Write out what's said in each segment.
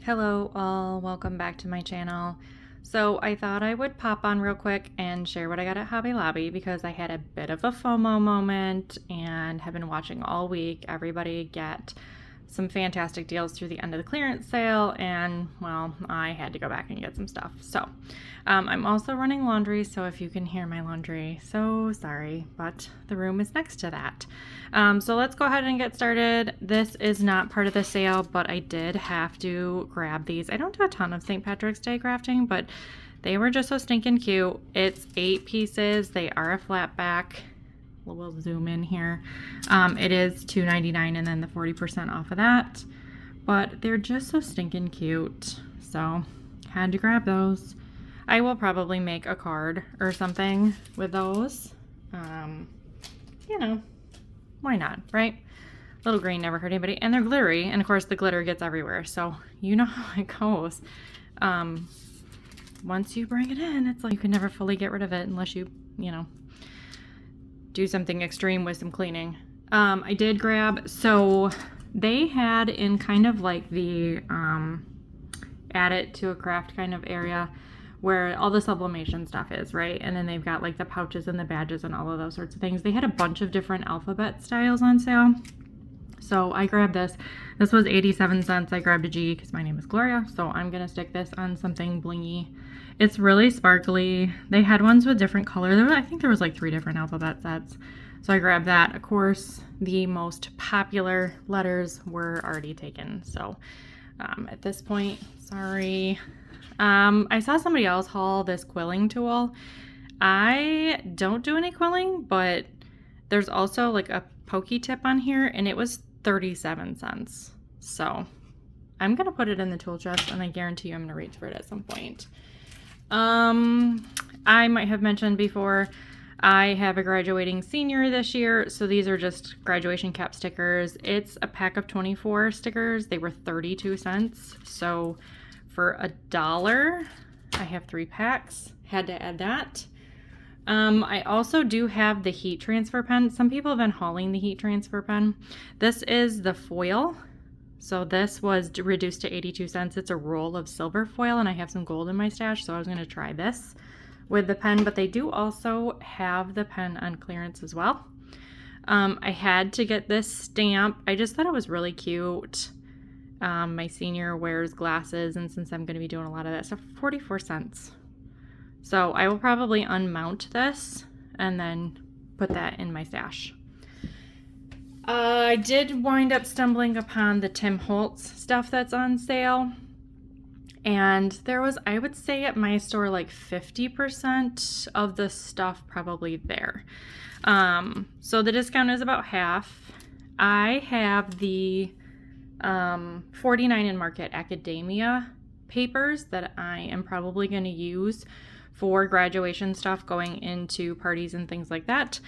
Hello all, welcome back to my channel. So I thought I would pop on real quick and share what I got at Hobby Lobby because I had a bit of a FOMO moment and have been watching all week everybody get some fantastic deals through the end of the clearance sale, and well, I had to go back and get some stuff. So I'm also running laundry, so if you can hear my laundry, so sorry, but the room is next to that. So let's go ahead and get started. This is not part of the sale, but I did have to grab these. I don't do a ton of St. Patrick's Day crafting, but they were just so stinking cute. It's 8 pieces. They are a flat back. We'll zoom in here. It is $2.99 and then the 40% off of that, but they're just so stinking cute, so had to grab those. I will probably make a card or something with those. You know, why not, right? Little green never hurt anybody, and they're glittery, and of course the glitter gets everywhere, so you know how it goes. Once you bring it in, it's like you can never fully get rid of it unless you know, do something extreme with some cleaning. I did grab, so they had in kind of like the add it to a craft kind of area where all the sublimation stuff is, right? And then they've got like the pouches and the badges and all of those sorts of things. They had a bunch of different alphabet styles on sale. So I grabbed this. This was 87 cents. I grabbed a G because my name is Gloria. So I'm going to stick this on something blingy. It's really sparkly. They had ones with different colors. I think there was like 3 different alphabet sets. So I grabbed that. Of course, the most popular letters were already taken. So at this point, sorry. I saw somebody else haul this quilling tool. I don't do any quilling, but there's also like a pokey tip on here, and it was 37 cents. So I'm going to put it in the tool chest, and I guarantee you I'm going to reach for it at some point. I might have mentioned before, I have a graduating senior this year, so these are just graduation cap stickers. It's a pack of 24 stickers. They were 32 cents. So for $1, I have 3 packs. Had to add that. I also do have the heat transfer pen. Some people have been hauling the heat transfer pen. This is the foil. So this was reduced to 82 cents. It's a roll of silver foil, and I have some gold in my stash, so I was going to try this with the pen, but they do also have the pen on clearance as well. I had to get this stamp. I just thought it was really cute. My senior wears glasses, and since I'm going to be doing a lot of that stuff, 44 cents. So I will probably unmount this and then put that in my stash. I did wind up stumbling upon the Tim Holtz stuff that's on sale. And there was, I would say at my store, like 50% of the stuff probably there. So the discount is about half. I have the 49 in Market Academia papers that I am probably going to use for graduation stuff going into parties and things like that.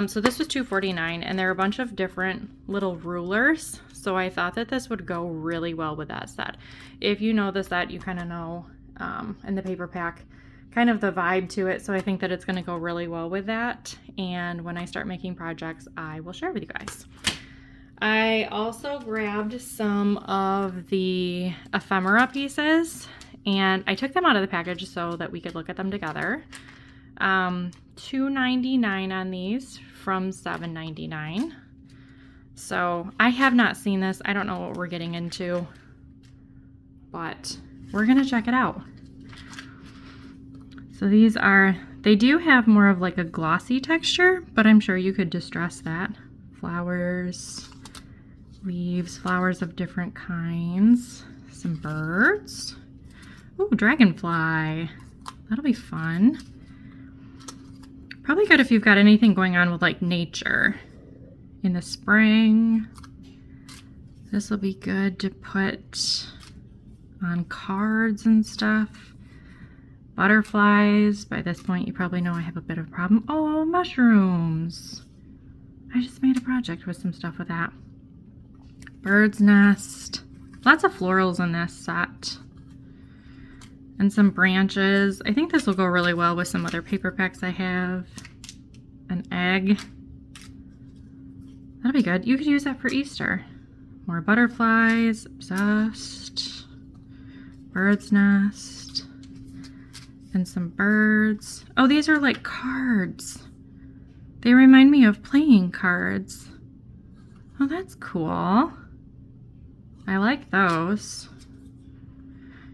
So this was $2.49, and there are a bunch of different little rulers. So I thought that this would go really well with that set. If you know the set, you kind of know, in the paper pack, kind of the vibe to it. So I think that it's going to go really well with that. And when I start making projects, I will share with you guys. I also grabbed some of the ephemera pieces, and I took them out of the package so that we could look at them together. $2.99 on these from $7.99. So I have not seen this. I don't know what we're getting into, but we're gonna check it out. So these are, they do have more of like a glossy texture, but I'm sure you could distress that. Flowers, leaves, flowers of different kinds, some birds. Ooh, dragonfly. That'll be fun. Probably good if you've got anything going on with like nature in the spring. This will be good to put on cards and stuff. Butterflies. By this point, you probably know I have a bit of a problem. Oh, mushrooms. I just made a project with some stuff with that. Bird's nest. Lots of florals in this set. And some branches. I think this will go really well with some other paper packs I have. An egg. That'll be good. You could use that for Easter. More butterflies. Obsessed. bird's nest and some birds. Oh, these are like cards. They remind me of playing cards. Oh, that's cool. I like those.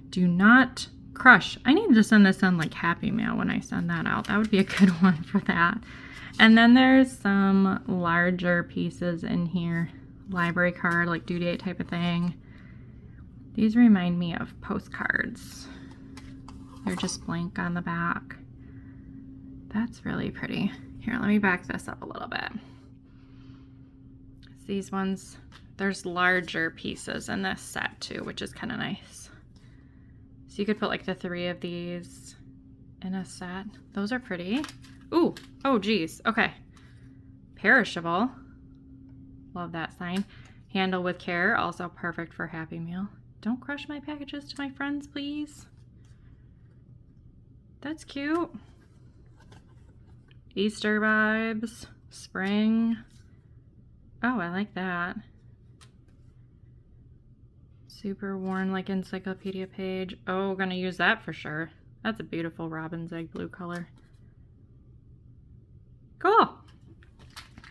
Do not crush. I need to send this on like Happy Mail when I send that out. That would be a good one for that. And then there's some larger pieces in here. Library card, like due date type of thing. These remind me of postcards. They're just blank on the back. That's really pretty. Here, let me back this up a little bit. These ones, there's larger pieces in this set too, which is kind of nice. So you could put like the 3 of these in a set. Those are pretty. Ooh, oh geez, okay. Perishable. Love that sign. Handle with care, also perfect for Happy Meal. Don't crush my packages to my friends, please. That's cute. Easter vibes, spring. Oh, I like that. Super worn like encyclopedia page. Oh, gonna use that for sure. That's a beautiful robin's egg blue color. Cool.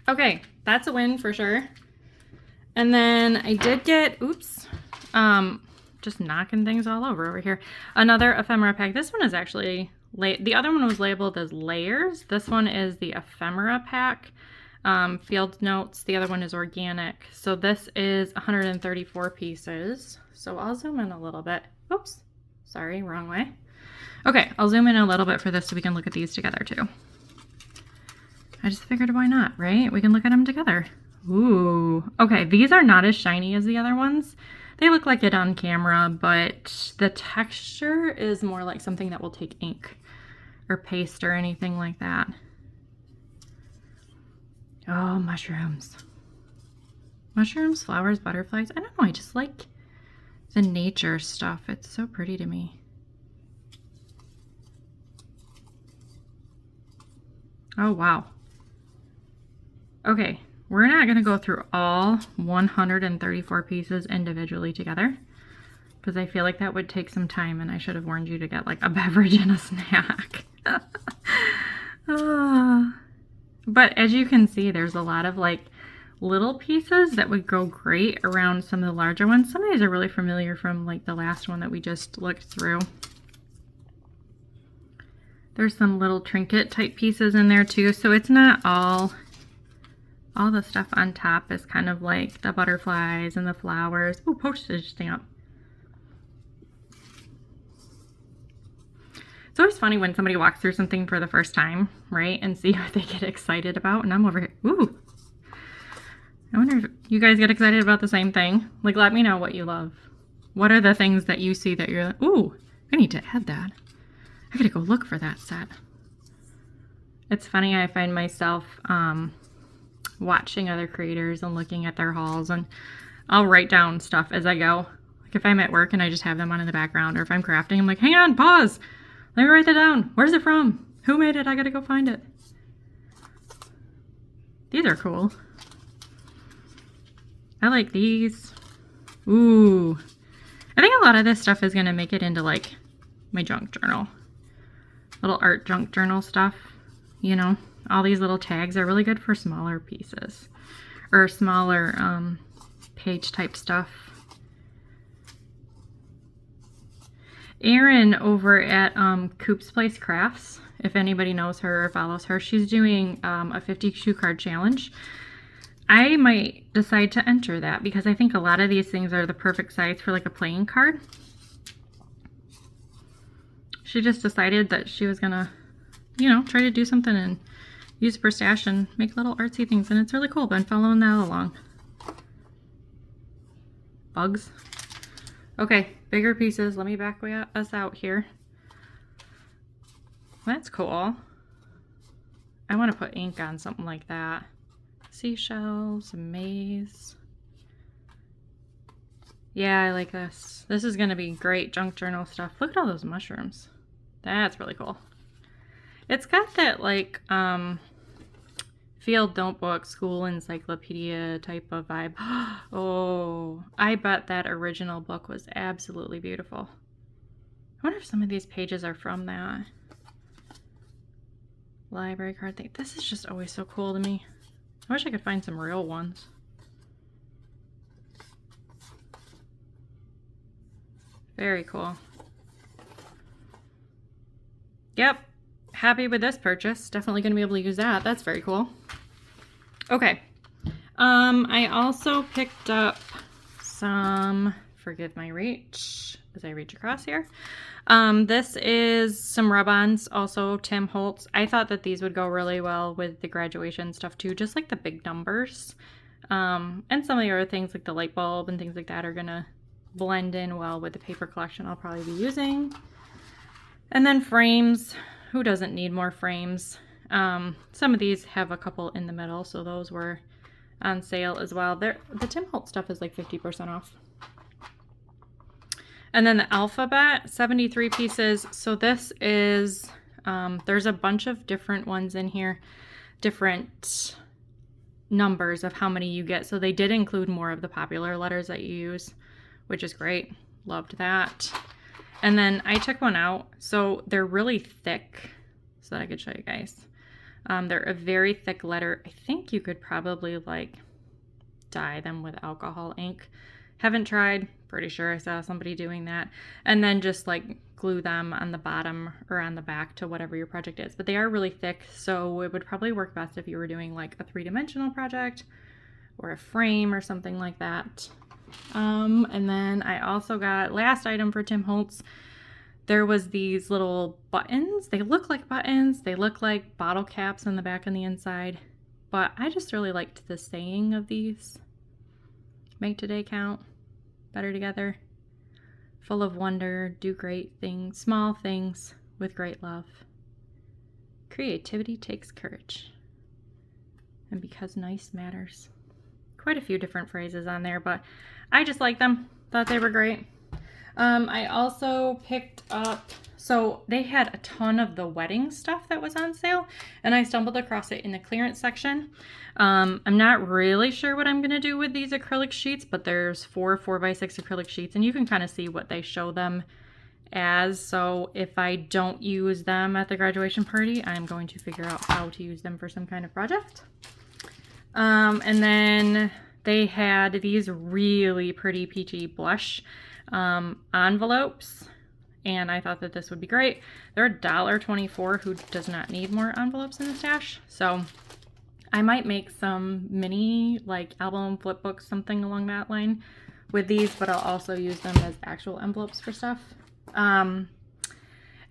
Okay, that's a win for sure. And then I did get, oops, just knocking things all over here. Another ephemera pack. This one is actually, the other one was labeled as layers. This one is the ephemera pack. Field notes. The other one is organic. So this is 134 pieces. So I'll zoom in a little bit. Oops, sorry, wrong way. Okay, I'll zoom in a little bit for this so we can look at these together too. I just figured why not, right? We can look at them together. Ooh, okay, these are not as shiny as the other ones. They look like it on camera, but the texture is more like something that will take ink or paste or anything like that. Oh, mushrooms. Mushrooms, flowers, butterflies. I don't know, I just like the nature stuff. It's so pretty to me. Oh, wow. Okay, we're not going to go through all 134 pieces individually together because I feel like that would take some time and I should have warned you to get like a beverage and a snack. But as you can see, there's a lot of like little pieces that would go great around some of the larger ones. Some of these are really familiar from like the last one that we just looked through. There's some little trinket type pieces in there too, so it's not all the stuff on top is kind of like the butterflies and the flowers. Oh, postage stamp. It's always funny when somebody walks through something for the first time, right? And see what they get excited about. And I'm over here. Ooh. I wonder if you guys get excited about the same thing. Like, let me know what you love. What are the things that you see that you're like, ooh, I need to add that. I gotta go look for that set. It's funny, I find myself watching other creators and looking at their hauls, and I'll write down stuff as I go. Like if I'm at work and I just have them on in the background, or if I'm crafting, I'm like, hang on, pause. Let me write that down. Where's it from? Who made it? I gotta go find it. These are cool. I like these. Ooh. I think a lot of this stuff is gonna make it into like my junk journal. Little art junk journal stuff. You know, all these little tags are really good for smaller pieces. Or smaller page type stuff. Erin over at Coop's Place Crafts, if anybody knows her or follows her, she's doing a 52 card challenge. I might decide to enter that because I think a lot of these things are the perfect size for like a playing card. She just decided that she was gonna, you know, try to do something and use her stash and make little artsy things, and it's really cool. Been following that along. Bugs. Okay, bigger pieces. Let me back us out here. That's cool. I want to put ink on something like that. Seashells, a maze. Yeah, I like this. This is going to be great junk journal stuff. Look at all those mushrooms. That's really cool. It's got that like field notebook, school encyclopedia type of vibe. Oh, I bet that original book was absolutely beautiful. wonder if some of these pages are from that library card thing. This is just always so cool to me. I wish I could find some real ones. Very cool. Yep. Happy with this purchase. Definitely going to be able to use that. That's very cool. Okay. I also picked up some, forgive my reach as I reach across here. This is some rub-ons, also Tim Holtz. I thought that these would go really well with the graduation stuff too, just like the big numbers. And some of the other things like the light bulb and things like that are gonna blend in well with the paper collection I'll probably be using. And then frames. Who doesn't need more frames? Some of these have a couple in the middle, so those were on sale as well. The Tim Holtz stuff is like 50% off. And then the alphabet, 73 pieces. So this is, there's a bunch of different ones in here, different numbers of how many you get. So they did include more of the popular letters that you use, which is great. Loved that. And then I took one out. So they're really thick so that I could show you guys. They're a very thick letter. I think you could probably like dye them with alcohol ink. Haven't tried. Pretty sure I saw somebody doing that. And then just like glue them on the bottom or on the back to whatever your project is. But they are really thick, so it would probably work best if you were doing like a 3-dimensional project or a frame or something like that. And then I also got, last item for Tim Holtz, there was these little buttons. They look like buttons. They look like bottle caps on the back and the inside. But I just really liked the saying of these. Make today count. Better together. Full of wonder. Do great things. Small things with great love. Creativity takes courage. And because nice matters. Quite a few different phrases on there, but I just like them. Thought they were great. I also picked up, so they had a ton of the wedding stuff that was on sale, and I stumbled across it in the clearance section. I'm not really sure what I'm going to do with these acrylic sheets, but there's 4 4x6 acrylic sheets, and you can kind of see what they show them as. So if I don't use them at the graduation party, I'm going to figure out how to use them for some kind of project. And then they had these really pretty peachy blush envelopes, and I thought that this would be great. They're $1.24. Who does not need more envelopes in the stash? So I might make some mini like album flip books, something along that line with these, but I'll also use them as actual envelopes for stuff. And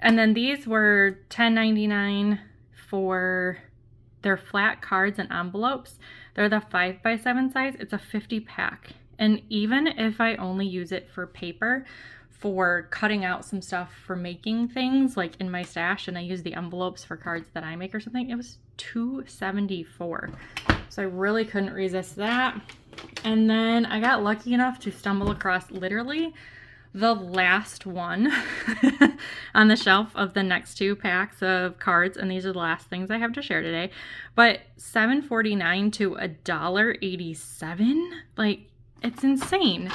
then these were $10.99 for their flat cards and envelopes. They're the 5x7 size. It's a 50 pack. And even if I only use it for paper, for cutting out some stuff for making things like in my stash, and I use the envelopes for cards that I make or something, it was $2.74. So I really couldn't resist that. And then I got lucky enough to stumble across literally the last one on the shelf of the next 2 packs of cards, and these are the last things I have to share today. But $7.49 to $1.87, like, it's insane.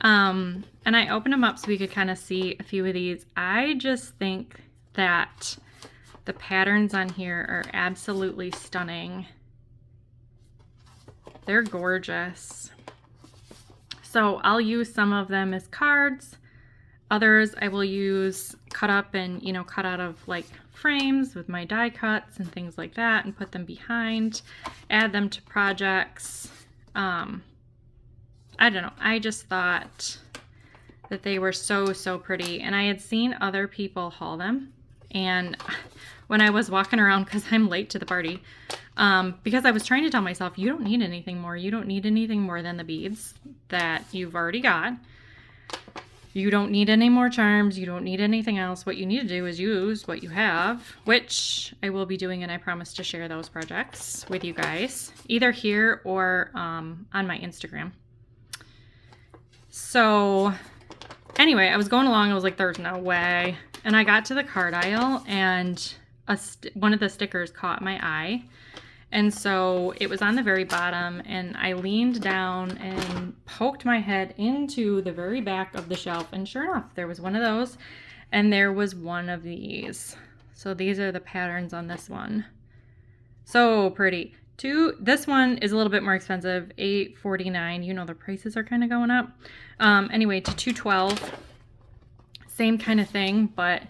And I opened them up so we could kind of see a few of these. I just think that the patterns on here are absolutely stunning. They're gorgeous. So I'll use some of them as cards. Others I will use cut up and, you know, cut out of like frames with my die cuts and things like that and put them behind, add them to projects. I don't know. I just thought that they were so, so pretty, and I had seen other people haul them. And when I was walking around, because I'm late to the party, because I was trying to tell myself, you don't need anything more. You don't need anything more than the beads that you've already got. You don't need any more charms. You don't need anything else. What you need to do is use what you have, which I will be doing, and I promise to share those projects with you guys, either here or on my Instagram. So anyway, I was going along. I was like, there's no way. And I got to the card aisle, and one of the stickers caught my eye. And so it was on the very bottom, and I leaned down and poked my head into the very back of the shelf, and sure enough, there was one of those. and there was one of these. So these are the patterns on this one. So pretty. This one is a little bit more expensive, $8.49. You know, the prices are kind of going up. Anyway, to $2.12. Same kind of thing, but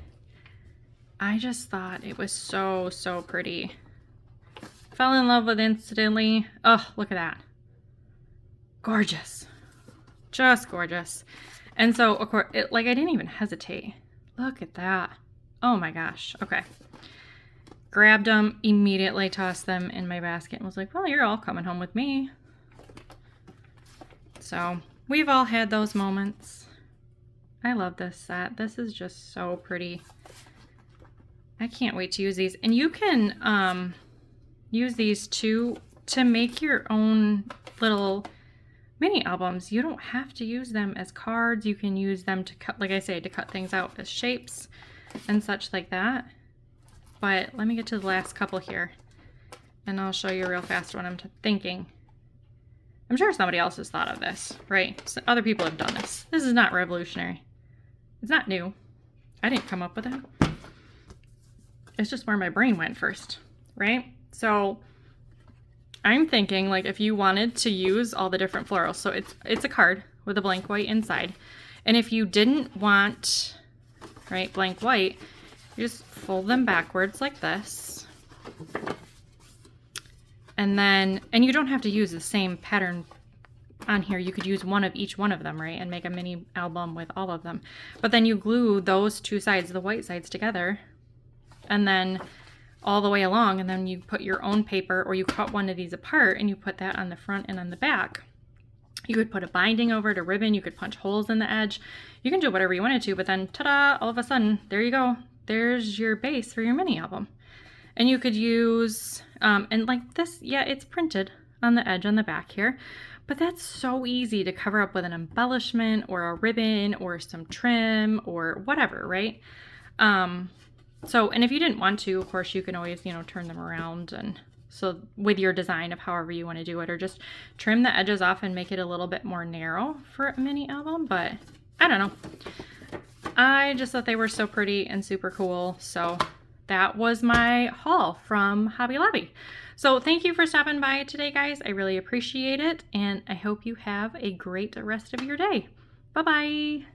I just thought it was so, so pretty. Fell in love with it instantly. Oh, look at that. Gorgeous. Just gorgeous. And so, of course, I didn't even hesitate. Look at that. Oh my gosh. Okay. Grabbed them, immediately tossed them in my basket and was like, well, you're all coming home with me. So we've all had those moments. I love this set. This is just so pretty. I can't wait to use these. And you can use these too to make your own little mini albums. You don't have to use them as cards. You can use them to cut, like I say, to cut things out as shapes and such like that. But let me get to the last couple here and I'll show you real fast what I'm thinking. I'm sure somebody else has thought of this, right? So other people have done this. This is not revolutionary. It's not new. I didn't come up with it. It's just where my brain went first, right? So I'm thinking, like, if you wanted to use all the different florals, so it's a card with a blank white inside. And if you didn't want, right, blank white, you just fold them backwards like this. And then, and you don't have to use the same pattern on here. You could use one of each one of them, right, and make a mini album with all of them. But then you glue those two sides, the white sides, together, and then all the way along, and then you put your own paper, or you cut one of these apart and you put that on the front and on the back. You could put a binding over it, a ribbon, you could punch holes in the edge. You can do whatever you wanted to, but then ta-da, all of a sudden, there you go. There's your base for your mini album. And you could use, and like this, yeah, it's printed on the edge on the back here, but that's so easy to cover up with an embellishment or a ribbon or some trim or whatever, right? So, and if you didn't want to, of course, you can always, you know, turn them around, and so with your design of however you want to do it, or just trim the edges off and make it a little bit more narrow for a mini album. But I don't know. I just thought they were so pretty and super cool. So that was my haul from Hobby Lobby. So thank you for stopping by today, guys. I really appreciate it, and I hope you have a great rest of your day. Bye-bye.